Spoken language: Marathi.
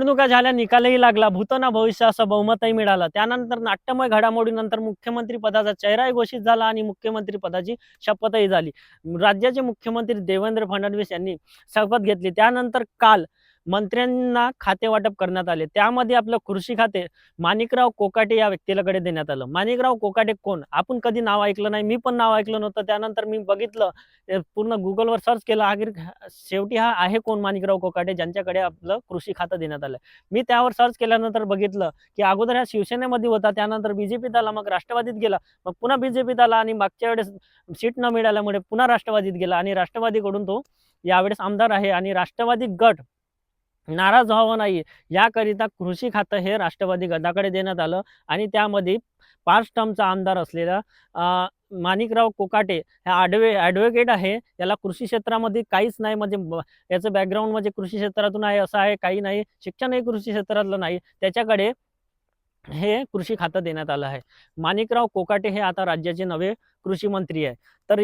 निवडणुका झाल्या, निकालही लागला, भूत ना भविष्य असं बहुमतही मिळालं. त्यानंतर नाट्यमय घडामोडीनंतर मुख्यमंत्री पदाचा चेहराही घोषित झाला आणि मुख्यमंत्री पदाची शपथही झाली. राज्याचे मुख्यमंत्री देवेंद्र फडणवीस यांनी शपथ घेतली. त्यानंतर काल मंत्र्यांना खाते वाटप करण्यात आले. त्यामध्ये आपलं कृषी खाते माणिकराव कोकाटे या व्यक्तीकडे देण्यात आलं. माणिकराव कोकाटे कोण? आपण कधी नाव ऐकलं नाही, मी पण नाव ऐकलं नव्हतं. त्यानंतर मी बघितलं, पूर्ण गुगलवर सर्च केलं, आखिर शेवटी हा आहे कोण माणिकराव कोकाटे ज्यांच्याकडे आपलं कृषी खातं देण्यात आलं. मी त्यावर सर्च केल्यानंतर बघितलं की अगोदर हा शिवसेनेमध्ये होता, त्यानंतर बीजेपीत आला, मग राष्ट्रवादीत गेला, मग पुन्हा बीजेपीत आला आणि मागच्या वेळेस सीट न मिळाल्यामुळे पुन्हा राष्ट्रवादीत गेला आणि राष्ट्रवादीकडून तो यावेळेस आमदार आहे. आणि राष्ट्रवादी गट नाराज व्हावं नाही याकरिता कृषी खातं हे राष्ट्रवादी गटाकडे देण्यात आलं आणि त्यामध्ये 5 टर्मचा आमदार असलेला माणिकराव कोकाटे हा ॲडव्होकेट आहे. याला कृषी क्षेत्रामध्ये काहीच नाही, म्हणजे याचं बॅकग्राऊंड म्हणजे कृषी क्षेत्रातून आहे असं आहे काही नाही, शिक्षणही कृषी क्षेत्रातलं नाही, त्याच्याकडे हे कृषी खातं देण्यात आलं आहे. माणिकराव कोकाटे हे आता राज्याचे नवे कृषी मंत्री आहे. तर